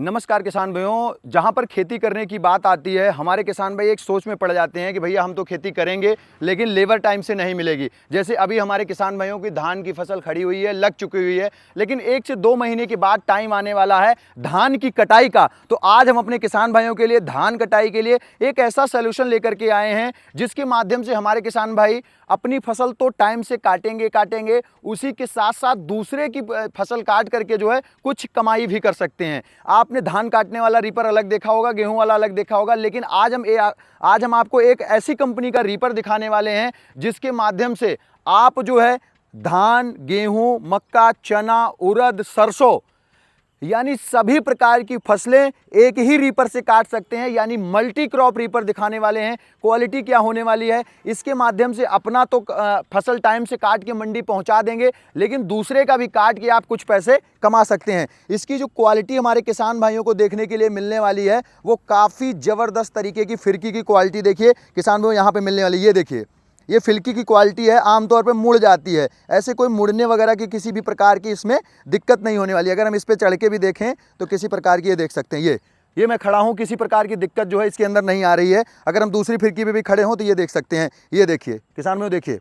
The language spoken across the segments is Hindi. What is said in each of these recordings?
नमस्कार किसान भाइयों, जहाँ पर खेती करने की बात आती है हमारे किसान भाई एक सोच में पड़ जाते हैं कि भैया हम तो खेती करेंगे लेकिन लेबर टाइम से नहीं मिलेगी। जैसे अभी हमारे किसान भाइयों की धान की फसल खड़ी हुई है, लग चुकी हुई है, लेकिन 1 से 2 महीने के बाद टाइम आने वाला है धान की कटाई का। तो आज हम अपने किसान भाइयों के लिए धान कटाई के लिए एक ऐसा सोल्यूशन लेकर के आए हैं जिसके माध्यम से हमारे किसान भाई अपनी फसल तो टाइम से काटेंगे, उसी के साथ साथ दूसरे की फसल काट करके जो है कुछ कमाई भी कर सकते हैं। आपने धान काटने वाला रीपर अलग देखा होगा, गेहूं वाला अलग देखा होगा, लेकिन आज हम आपको एक ऐसी कंपनी का रीपर दिखाने वाले हैं जिसके माध्यम से आप जो है धान, गेहूं, मक्का, चना, उड़द, सरसों यानी सभी प्रकार की फसलें एक ही रीपर से काट सकते हैं। यानी मल्टी क्रॉप रीपर दिखाने वाले हैं। क्वालिटी क्या होने वाली है, इसके माध्यम से अपना तो फसल टाइम से काट के मंडी पहुंचा देंगे, लेकिन दूसरे का भी काट के आप कुछ पैसे कमा सकते हैं। इसकी जो क्वालिटी हमारे किसान भाइयों को देखने के लिए मिलने वाली है वो काफ़ी ज़बरदस्त तरीके की फिरकी की क्वालिटी देखिए किसान भाइयों यहाँ पर मिलने वाली। ये देखिए, ये फिल्की की क्वालिटी है, आमतौर पे मुड़ जाती है। ऐसे कोई मुड़ने वगैरह की किसी भी प्रकार की इसमें दिक्कत नहीं होने वाली। अगर हम इस पे चढ़ के भी देखें तो किसी प्रकार की ये देख सकते हैं, ये मैं खड़ा हूँ, किसी प्रकार की दिक्कत जो है इसके अंदर नहीं आ रही है। अगर हम दूसरी फिरकी पे भी खड़े हों तो ये देख सकते हैं। ये देखिए किसान भाइयों, देखिए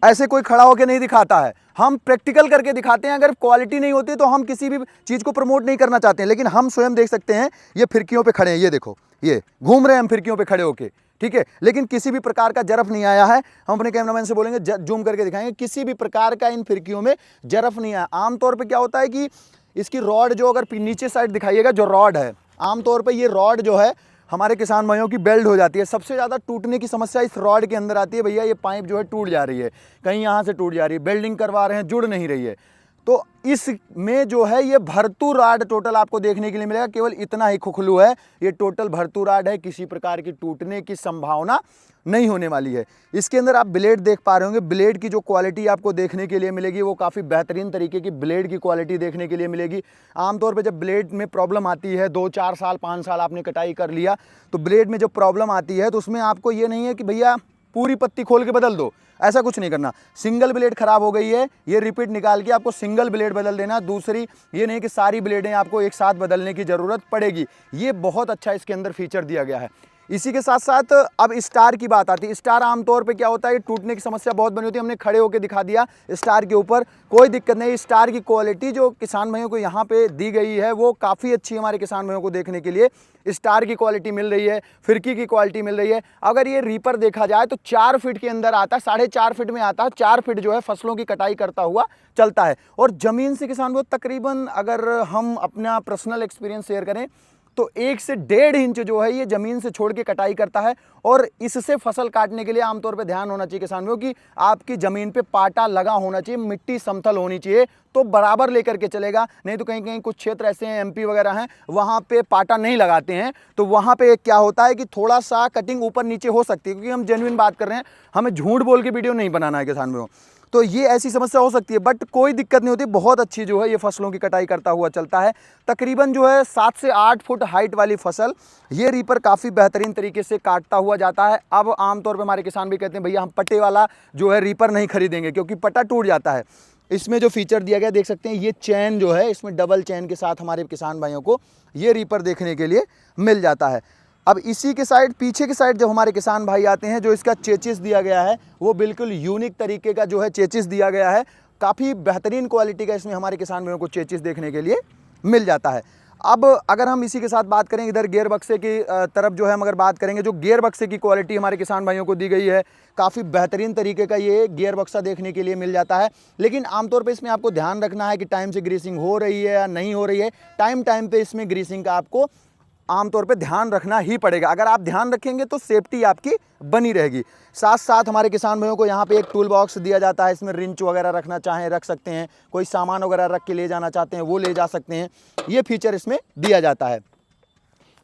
ऐसे कोई खड़ा होकर नहीं दिखाता है, हम प्रैक्टिकल करके दिखाते हैं। अगर क्वालिटी नहीं होती तो हम किसी भी चीज़ को प्रमोट नहीं करना चाहते हैं, लेकिन हम स्वयं देख सकते हैं ये फिरकियों पे खड़े हैं। ये देखो, ये घूम रहे हैं हम फिरकियों पे खड़े होके, ठीक है, लेकिन किसी भी प्रकार का जरफ नहीं आया है। हम अपने कैमरामैन से बोलेंगे जूम करके दिखाएंगे, किसी भी प्रकार का इन फिरकियों में जरफ नहीं आया। आमतौर पे क्या होता है कि इसकी रॉड जो, अगर नीचे साइड दिखाइएगा जो रॉड है, आमतौर पे ये रॉड जो है हमारे किसान भाइयों की बेल्ट हो जाती है। सबसे ज़्यादा टूटने की समस्या इस रॉड के अंदर आती है। भैया ये पाइप जो है टूट जा रही है, कहीं यहाँ से टूट जा रही है, बेल्डिंग करवा रहे हैं, जुड़ नहीं रही है। तो इसमें जो है ये भरतू राड टोटल आपको देखने के लिए मिलेगा। केवल इतना ही खुखलू है, ये टोटल भरतू राड है, किसी प्रकार की टूटने की संभावना नहीं होने वाली है। इसके अंदर आप ब्लेड देख पा रहे होंगे, ब्लेड की जो क्वालिटी आपको देखने के लिए मिलेगी वो काफ़ी बेहतरीन तरीके की ब्लेड की क्वालिटी देखने के लिए मिलेगी। आमतौर पे जब ब्लेड में प्रॉब्लम आती है, 2-4 साल 5 साल आपने कटाई कर लिया तो ब्लेड में जब प्रॉब्लम आती है तो उसमें आपको ये नहीं है कि भैया पूरी पत्ती खोल के बदल दो, ऐसा कुछ नहीं करना। सिंगल ब्लेड खराब हो गई है, ये रिपीट निकाल के आपको सिंगल ब्लेड बदल देना। दूसरी ये नहीं कि सारी ब्लेडें आपको एक साथ बदलने की ज़रूरत पड़ेगी। ये बहुत अच्छा इसके अंदर फीचर दिया गया है। इसी के साथ साथ अब स्टार की बात आती है। स्टार आमतौर पे क्या होता है, टूटने की समस्या बहुत बनी होती है। हमने खड़े होकर दिखा दिया स्टार के ऊपर, कोई दिक्कत नहीं। स्टार की क्वालिटी जो किसान भाइयों को यहाँ पे दी गई है वो काफ़ी अच्छी हमारे किसान भाइयों को देखने के लिए स्टार की क्वालिटी मिल रही है, फिरकी की क्वालिटी मिल रही है। अगर ये रीपर देखा जाए तो 4 फीट के अंदर आता है, 4.5 फीट में आता है। 4 फीट जो है फसलों की कटाई करता हुआ चलता है। और ज़मीन से किसान भाई तकरीबन, अगर हम अपना पर्सनल एक्सपीरियंस शेयर करें तो 1 से 1.5 इंच जो है ये ज़मीन से छोड़ के कटाई करता है। और इससे फसल काटने के लिए आमतौर पे ध्यान होना चाहिए किसान भाइयों कि आपकी ज़मीन पे पाटा लगा होना चाहिए, मिट्टी समतल होनी चाहिए, तो बराबर लेकर के चलेगा। नहीं तो कहीं कहीं कुछ क्षेत्र ऐसे हैं, एमपी वगैरह हैं, वहाँ पे पाटा नहीं लगाते हैं, तो वहाँ पे क्या होता है कि थोड़ा सा कटिंग ऊपर नीचे हो सकती है। क्योंकि हम जेन्युइन बात कर रहे हैं, हमें झूठ बोल के वीडियो नहीं बनाना है किसान भाइयों। तो ये ऐसी समस्या हो सकती है, बट कोई दिक्कत नहीं होती। बहुत अच्छी जो है ये फसलों की कटाई करता हुआ चलता है। तकरीबन जो है 7 से 8 फुट हाइट वाली फसल ये रीपर काफ़ी बेहतरीन तरीके से काटता हुआ जाता है। अब आमतौर पे हमारे किसान भी कहते हैं भैया हम पट्टे वाला जो है रीपर नहीं खरीदेंगे क्योंकि पट्टा टूट जाता है। इसमें जो फीचर दिया गया देख सकते हैं, ये चैन जो है इसमें डबल चैन के साथ हमारे किसान भाइयों को ये रीपर देखने के लिए मिल जाता है। अब इसी के साइड, पीछे के साइड जब हमारे किसान भाई आते हैं, जो इसका चेचिस दिया गया है वो बिल्कुल यूनिक तरीके का जो है चेचिस दिया गया है। काफ़ी बेहतरीन क्वालिटी का इसमें हमारे किसान भाइयों को चेचिस देखने के लिए मिल जाता है। अब अगर हम इसी के साथ बात करें इधर गियर बक्से की तरफ जो है हम अगर बात करेंगे, जो गियर बक्से की क्वालिटी हमारे किसान भाइयों को दी गई है, काफ़ी बेहतरीन तरीके का ये गियर बक्सा देखने के लिए मिल जाता है। लेकिन आमतौर पे इसमें आपको ध्यान रखना है कि टाइम से ग्रीसिंग हो रही है या नहीं हो रही है। टाइम पे इसमें ग्रीसिंग का आपको आमतौर पे ध्यान रखना ही पड़ेगा। अगर आप ध्यान रखेंगे तो सेफ्टी आपकी बनी रहेगी। साथ साथ हमारे किसान भाइयों को यहाँ पे एक टूल बॉक्स दिया जाता है, इसमें रिंच वगैरह रखना चाहें रख सकते हैं, कोई सामान वगैरह रख के ले जाना चाहते हैं वो ले जा सकते हैं, ये फीचर इसमें दिया जाता है।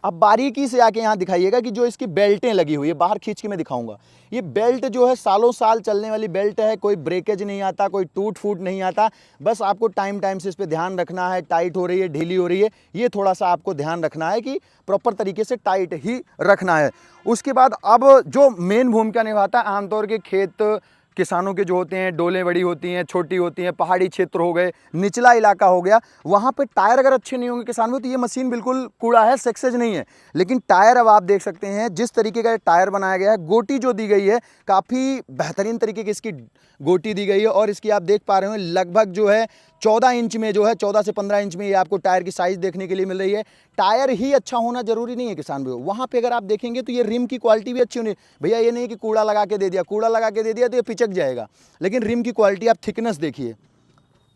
अब बारीकी से आके यहाँ दिखाइएगा कि जो इसकी बेल्टें लगी हुई है, बाहर खींच के मैं दिखाऊंगा। ये बेल्ट जो है सालों साल चलने वाली बेल्ट है, कोई ब्रेकेज नहीं आता, कोई टूट फूट नहीं आता। बस आपको टाइम से इस पर ध्यान रखना है, टाइट हो रही है, ढीली हो रही है, ये थोड़ा सा आपको ध्यान रखना है कि प्रॉपर तरीके से टाइट ही रखना है। उसके बाद अब जो मेन भूमिका निभाता है आमतौर के किसानों के जो होते हैं डोलें बड़ी होती हैं, छोटी होती हैं, पहाड़ी क्षेत्र हो गए, निचला इलाका हो गया, वहाँ पे टायर अगर अच्छे नहीं होंगे किसान में तो ये मशीन बिल्कुल कूड़ा है, सक्सेस नहीं है। लेकिन टायर अब आप देख सकते हैं जिस तरीके का टायर बनाया गया है, गोटी जो दी गई है काफ़ी बेहतरीन तरीके की इसकी गोटी दी गई है और इसकी आप देख पा रहे हो लगभग जो है 14 इंच में जो है 14 से 15 इंच में ये आपको टायर की साइज़ देखने के लिए मिल रही है। टायर ही अच्छा होना जरूरी नहीं है किसान भाइयों, वहाँ पे अगर आप देखेंगे तो ये रिम की क्वालिटी भी अच्छी होनी। भैया ये नहीं कि कूड़ा लगा के दे दिया, कूड़ा लगा के दे दिया तो ये पिचक जाएगा, लेकिन रिम की क्वालिटी आप थिकनेस देखिए,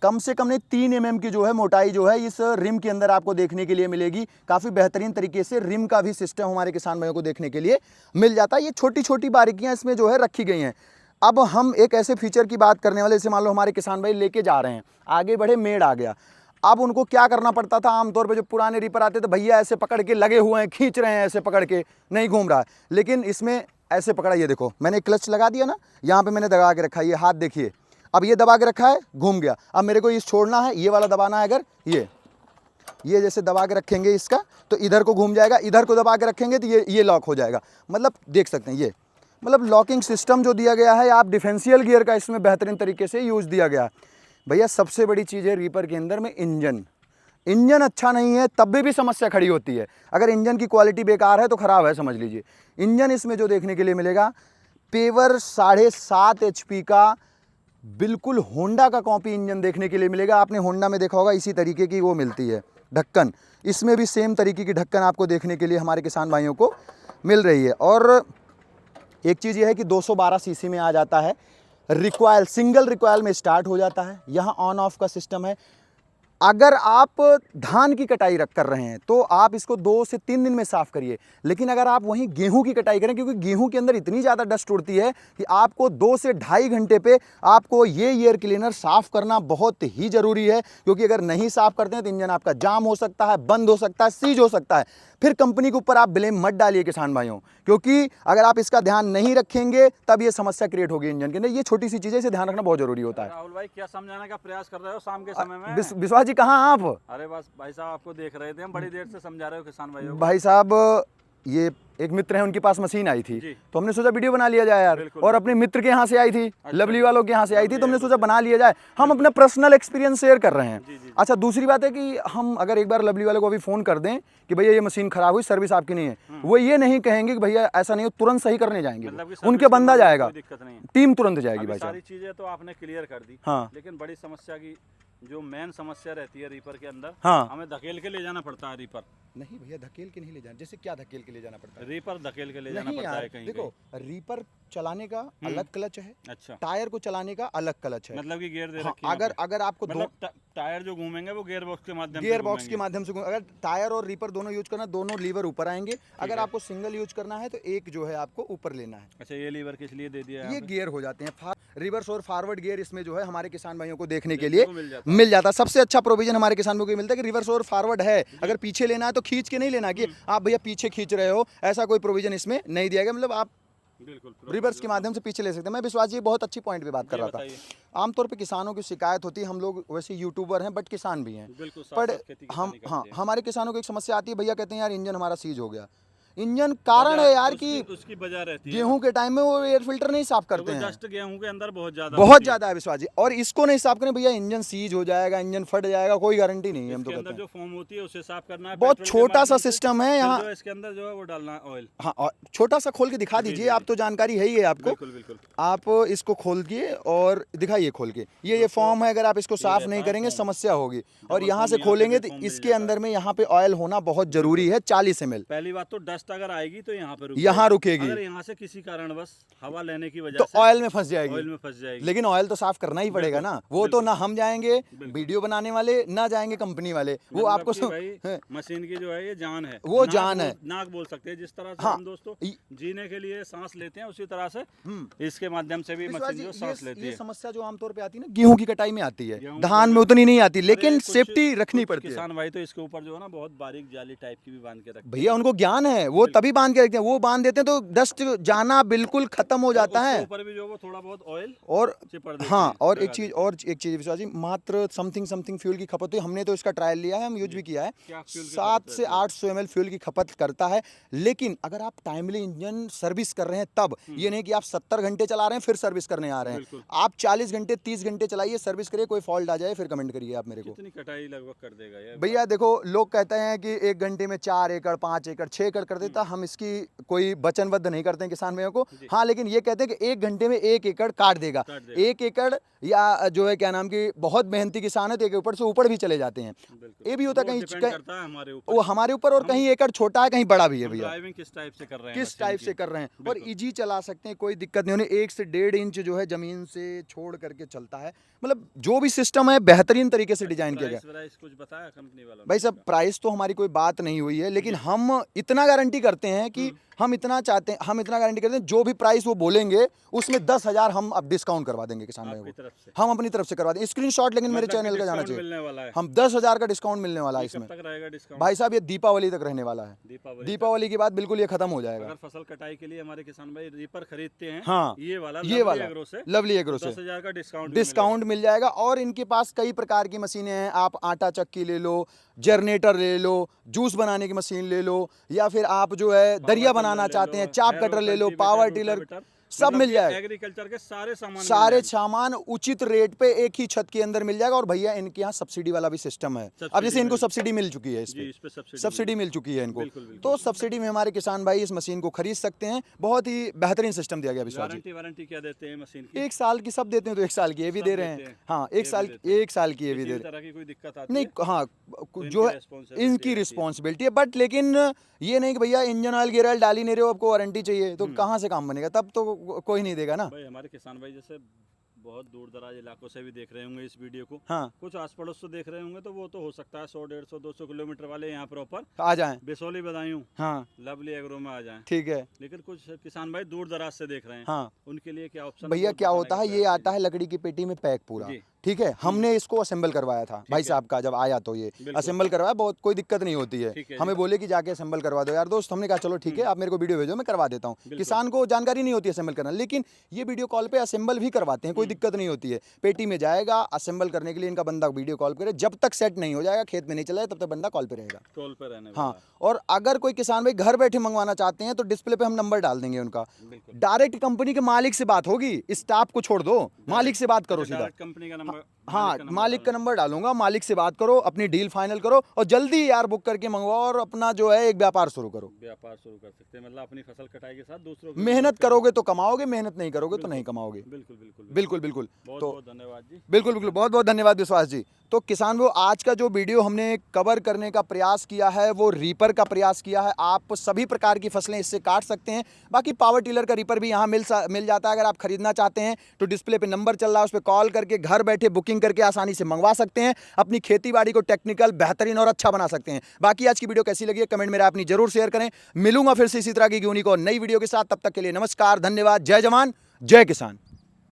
कम से कम नहीं 3 mm की जो है मोटाई जो है इस रिम के अंदर आपको देखने के लिए मिलेगी। काफ़ी बेहतरीन तरीके से रिम का भी सिस्टम हमारे किसान भाइयों को देखने के लिए मिल जाता है। ये छोटी छोटी बारीकियां इसमें जो है रखी गई हैं। अब हम एक ऐसे फीचर की बात करने वाले, जैसे मान लो हमारे किसान भाई लेके जा रहे हैं, आगे बढ़े मेड़ आ गया, अब उनको क्या करना पड़ता था, आमतौर पे जो पुराने रीपर आते थे भैया ऐसे पकड़ के लगे हुए हैं, खींच रहे हैं, ऐसे पकड़ के नहीं घूम रहा है, लेकिन इसमें ऐसे पकड़ा, ये देखो मैंने क्लच लगा दिया ना, यहाँ पे मैंने दबा के रखा है, ये हाथ देखिए, अब ये दबा के रखा है, घूम गया। अब मेरे को इस छोड़ना है, ये वाला दबाना है, अगर ये जैसे दबा के रखेंगे इसका तो इधर को घूम जाएगा, इधर को दबा के रखेंगे तो ये लॉक हो जाएगा। मतलब देख सकते हैं ये मतलब लॉकिंग सिस्टम जो दिया गया है, आप डिफेंशियल गियर का इसमें बेहतरीन तरीके से यूज़ दिया गया। भैया सबसे बड़ी चीज़ है रीपर के अंदर में इंजन अच्छा नहीं है तब भी समस्या खड़ी होती है। अगर इंजन की क्वालिटी बेकार है तो ख़राब है, समझ लीजिए। इंजन इसमें जो देखने के लिए मिलेगा, पेवर 7.5 HP का बिल्कुल होंडा का कॉपी इंजन देखने के लिए मिलेगा। आपने होंडा में देखा होगा इसी तरीके की वो मिलती है ढक्कन, इसमें भी सेम तरीके की ढक्कन आपको देखने के लिए हमारे किसान भाइयों को मिल रही है। और एक चीज़ ये है कि 212 सीसी में आ जाता है, रिक्वायल सिंगल रिक्वायल में स्टार्ट हो जाता है, यहाँ ऑन ऑफ का सिस्टम है। अगर आप धान की कटाई कर रहे हैं तो आप इसको 2 से 3 दिन में साफ़ करिए, लेकिन अगर आप वहीं गेहूं की कटाई करें, क्योंकि गेहूं के अंदर इतनी ज़्यादा डस्ट उड़ती है कि आपको 2 से 2.5 घंटे पे आपको ये एयर क्लीनर साफ़ करना बहुत ही ज़रूरी है। क्योंकि अगर नहीं साफ़ करते हैं तो इंजन आपका जाम हो सकता है, बंद हो सकता है, सीज हो सकता है। फिर कंपनी के ऊपर आप ब्लेम मत डालिए किसान भाइयों, क्योंकि अगर आप इसका ध्यान नहीं रखेंगे तब ये समस्या क्रिएट होगी इंजन के अंदर। ये छोटी सी चीज़ें, इसे ध्यान रखना बहुत जरूरी होता है। राहुल भाई क्या समझाने का प्रयास कर रहे हो शाम के समय में? विश्वास जी कहाँ आप? अरे बस भाई साहब आपको देख रहे थे, हम बड़ी देर से समझा रहे हो किसान भाइयों को। भाई साहब ये एक मित्र है, उनके पास मशीन आई थी तो हमने सोचा वीडियो बना लिया जाए यार, और अपने मित्र के यहाँ से आई थी, लवली वालों के यहाँ से आई थी, तो हमने सोचा बना लिया जाए, हम अपना पर्सनल एक्सपीरियंस शेयर कर रहे हैं। अच्छा दूसरी बात है कि हम अगर एक बार लवली वाले को अभी फ़ोन कर दें कि भैया ये मशीन खराब हुई, सर्विस आपकी नहीं है, वो ये नहीं कहेंगे कि भैया ऐसा नहीं हो, तुरंत सही करने जाएंगे, उनके बंदा जाएगा, टीम तुरंत जाएगी। भाई सारी चीजें तो आपने क्लियर कर दी, हाँ, लेकिन बड़ी समस्या की जो मेन समस्या रहती है रीपर के अंदर, हाँ, हमें धकेल के ले जाना पड़ता है रीपर। नहीं भैया धकेल के नहीं ले जाना, जैसे क्या धकेल के ले जाना पड़ता है? रीपर धकेल के ले जाना पड़ता है कहीं। देखो रीपर चलाने का अलग क्लच है, अच्छा, टायर को चलाने का अलग क्लच है, मतलब कि गियर दे हाँ, रखी है। अगर आपको मतलब टायर जो घूमेंगे वो गियर बॉक्स के माध्यम से अगर टायर और रीपर दोनों यूज करना, दोनों लीवर ऊपर आएंगे। अगर आपको सिंगल यूज करना है तो एक जो है आपको ऊपर लेना है। अच्छा, ये लीवर किस लिए दे दिया है? ये गियर हो जाते हैं रिवर्स और फॉरवर्ड गियर, इसमें जो है हमारे किसान भाइयों को देखने के लिए मिल जाता है। सबसे अच्छा प्रोविजन हमारे किसान भाइयों को मिलता है कि रिवर्स और फॉरवर्ड है। अगर पीछे लेना है तो खींच के नहीं लेना कि आप भैया पीछे खींच रहे हो, ऐसा कोई प्रोविजन इसमें नहीं दिया गया। मतलब आप रिवर्स के माध्यम से पीछे ले सकते हैं। मैं विश्वास जी बहुत अच्छी पॉइंट पे बात कर रहा था। आमतौर पे किसानों की शिकायत होती है, हम लोग वैसे यूट्यूबर हैं बट किसान भी हैं, पर हम हमारे किसानों को एक समस्या आती है, भैया कहते हैं यार इंजन हमारा सीज हो गया। इंजन कारण है यार कि उसकी वजह रहती है गेहूं के टाइम में वो एयर फिल्टर नहीं साफ करते हैं, जस्ट गेहूं के अंदर बहुत ज्यादा है विश्वास जी, और इसको नहीं साफ करें भैया इंजन सीज हो जाएगा, इंजन फट जाएगा, कोई गारंटी नहीं है। हम तो कहते हैं जो फोम होती है उसे साफ करना है, बहुत छोटा सा सिस्टम है यहाँ, इसके अंदर जो है वो डालना है ऑयल। हाँ छोटा सा खोल के दिखा दीजिए, आप तो जानकारी है ही है आपको। बिल्कुल। आप इसको खोलिए और दिखाइए खोल के, ये फॉर्म है, अगर आप इसको साफ नहीं करेंगे समस्या होगी। और यहाँ से खोलेंगे तो इसके अंदर में यहाँ पे ऑयल होना बहुत जरूरी है, 40 ml। पहली बात तो डस्ट अगर आएगी तो यहाँ रुकेगी, अगर यहाँ से किसी कारणवश हवा लेने की वजह तो से ऑयल में फंस जाएगी। लेकिन ऑयल तो साफ करना ही पड़ेगा ना, वो तो ना हम जाएंगे वीडियो बनाने वाले, ना जाएंगे कंपनी वाले, वो आपको मशीन की जो है ये जान है, वो जान है, नाक बोल सकते हैं। जिस तरह से हम दोस्तों जीने के लिए सांस लेते हैं, उसी तरह से इसके माध्यम से भी मशीन जो सांस लेती है। ये समस्या जो आमतौर पे आती है ना गेहूं की कटाई में आती है, धान में उतनी नहीं आती, लेकिन सेफ्टी रखनी पड़ती है। किसान भाई तो इसके ऊपर जो है ना बहुत बारीक जाली टाइप की भी बांध के रखते हैं। भैया उनको ज्ञान है, वो तभी बांध के रखते हैं, वो बांध देते हैं तो डस्ट जाना बिल्कुल खत्म हो जाता है। ऊपर भी जो वो थोड़ा बहुत ऑयल और हाँ, और एक चीज विश्वास जी, मात्र समथिंग फ्यूल की खपत हुई। हमने तो इसका ट्रायल लिया है, हम यूज भी किया है, 7 से 800 ml फ्यूल की खपत करता है। लेकिन अगर आप टाइमली इंजन सर्विस कर रहे हैं तब, ये नहीं कि आप 70 घंटे चला रहे हैं फिर सर्विस करने आ रहे हैं। आप 40 घंटे 30 घंटे चलाइए, सर्विस करिए, कोई फॉल्ट आ जाए फिर कमेंट करिए आप मेरे को। कितनी कटाई लगभग कर देगा यार? भैया देखो, लोग कहते हैं कि 1 घंटे में 4 एकड़ 5 एकड़ 6 एकड़ कर देता, हम इसकी कोई वचनबद्ध नहीं करते हैं किसान भाइयों को। हाँ, लेकिन ये कहते हैं कि 1 घंटे में 1 एकड़ काट देगा। 1 एकड़ या जो है क्या नाम की बहुत मेहनती किसान है तो 1 एकड़ से ऊपर भी चले जाते हैं। ये भी होता है कहीं वो हमारे ऊपर, और कहीं एकड़ छोटा है कहीं बड़ा भी है भैया, ड्राइविंग किस टाइप से कर रहे हैं, किस टाइप से कर रहे हैं, और इजी चला सकते हैं, कोई दिक्कत नहीं होनी। 1 से 1.5 इंच जो है जमीन से छोड़ करके चलता है, मतलब जो भी सिस्टम है बेहतरीन तरीके से डिजाइन किया गया। कुछ बताया कंपनी वालों ने? भाई सब प्राइस तो हमारी कोई बात नहीं हुई है, लेकिन हम इतना गारंटी करते हैं कि हम इतना चाहते हैं, हम इतना गारंटी करते हैं जो भी प्राइस वो बोलेंगे उसमें 10,000 हम अब डिस्काउंट करवा देंगे किसान भाइयों को, हम अपनी तरफ से करवा देंगे। स्क्रीनशॉट लेकिन मेरे चैनल का जाना चाहिए, हम 10,000 का डिस्काउंट मिलने वाला है इसमें। भाई साहब ये दीपावली तक रहने वाला है, दीपावली के बाद बिल्कुल ये खत्म हो जाएगा। अगर फसल कटाई के लिए हमारे किसान भाई रीपर खरीदते हैं, हाँ ये वाला लवली एग्रो से 10,000 का डिस्काउंट मिल जाएगा। और इनके पास कई प्रकार की मशीनें हैं, आप आटा चक्की ले लो, जनरेटर ले लो, जूस बनाने की मशीन ले लो, या फिर आप जो है दरिया बनाना चाहते हैं, चाप कटर ले लो, पावर टिलर, सब मिल जाएगा। एग्रीकल्चर के सारे सामान उचित रेट पे एक ही छत के अंदर मिल जाएगा। और भैया इनके यहाँ सब्सिडी वाला भी सिस्टम है। अब जैसे इनको सब्सिडी मिल चुकी है, इस पे सब्सिडी मिल चुकी है इनको, तो सब्सिडी में हमारे किसान भाई इस मशीन को खरीद सकते हैं। बहुत ही बेहतरीन सिस्टम दिया गया विश्वास जी। वारंटी क्या देते हैं मशीन की? 1 साल की सब देते हैं, तो 1 साल की ये भी दे रहे हैं। हाँ, 1 साल की ये भी दे रहे हैं। कोई दिक्कत आती नहीं, हाँ जो है इनकी रिस्पॉन्सिबिलिटी है, बट लेकिन ये नहीं कि भैया इंजन ऑयल गियर ऑयल डाल ही नहीं रहे हो, आपको वारंटी चाहिए, तो कहाँ से काम बनेगा? तब तो कोई नहीं देगा ना भाई। हमारे किसान भाई जैसे बहुत दूर दराज इलाकों से भी देख रहे होंगे इस वीडियो को, हाँ, कुछ आस पड़ोस से देख रहे होंगे, तो वो तो हो सकता है 100 150 200 किलोमीटर वाले यहाँ प्रॉपर आ जाएं, बिसौली बदायूं, हाँ लवली एग्रो में आ जाएं। ठीक है। लेकिन कुछ किसान भाई दूर दराज से देख रहे हैं, हाँ, उनके लिए क्या ऑप्शन? भैया क्या होता है, ये आता है लकड़ी की पेटी में पैक पूरा, ठीक है। हमने इसको असेंबल करवाया था भाई साहब का, जब आया तो ये असेंबल करवाया, बहुत कोई दिक्कत नहीं होती है। हमें बोले कि जाके असेंबल करवा दो यार दोस्त, हमने कहा चलो ठीक है, आप मेरे को वीडियो भेजो, मैं करवा देता हूँ। किसान को जानकारी नहीं होती है असेंबल करना, लेकिन ये वीडियो कॉल पे असेंबल भी करवाते हैं, कोई दिक्कत नहीं होती है। पेटी में जाएगा, असेंबल करने के लिए इनका बंदा वीडियो कॉल करे, जब तक सेट नहीं हो जाएगा, खेत में नहीं चला तब तक बंदा कॉल पे रहेगा, कॉल पे रहने। हाँ, और अगर कोई किसान भाई घर बैठे मंगवाना चाहते हैं तो डिस्प्ले पे हम नंबर डाल देंगे उनका, डायरेक्ट कंपनी के मालिक से बात होगी, स्टाफ को छोड़ दो, मालिक से बात करो सीधा। कंपनी का नंबर, हाँ, मालिक का नंबर डालूंगा, मालिक से बात करो, अपनी डील फाइनल करो और जल्दी यार बुक करके मंगवाओ और अपना जो है एक व्यापार शुरू करो। व्यापार शुरू कर सकते हैं, मतलब अपनी फसल कटाई के साथ दूसरों की मेहनत करोगे तो कमाओगे, मेहनत नहीं करोगे तो नहीं कमाओगे। बिल्कुल बिल्कुल बिल्कुल बिल्कुल। तो धन्यवाद जी। बिल्कुल बिल्कुल, बहुत बहुत धन्यवाद विश्वास जी। तो किसान वो आज का जो वीडियो हमने कवर करने का प्रयास किया है वो रीपर का प्रयास किया है। आप सभी प्रकार की फसलें इससे काट सकते हैं। बाकी पावर टिलर का रीपर भी यहाँ मिल जाता है। अगर आप खरीदना चाहते हैं तो डिस्प्ले पे नंबर चल रहा है, उस पर कॉल करके घर बैठे बुकिंग करके आसानी से मंगवा सकते हैं। अपनी खेती बाड़ी को टेक्निकल बेहतरीन और अच्छा बना सकते हैं। बाकी आज की वीडियो कैसी लगी है कमेंट में अपनी जरूर शेयर करें। मिलूंगा फिर से इसी तरह की यूनिक और नई वीडियो के साथ, तब तक के लिए नमस्कार, धन्यवाद, जय जवान जय किसान।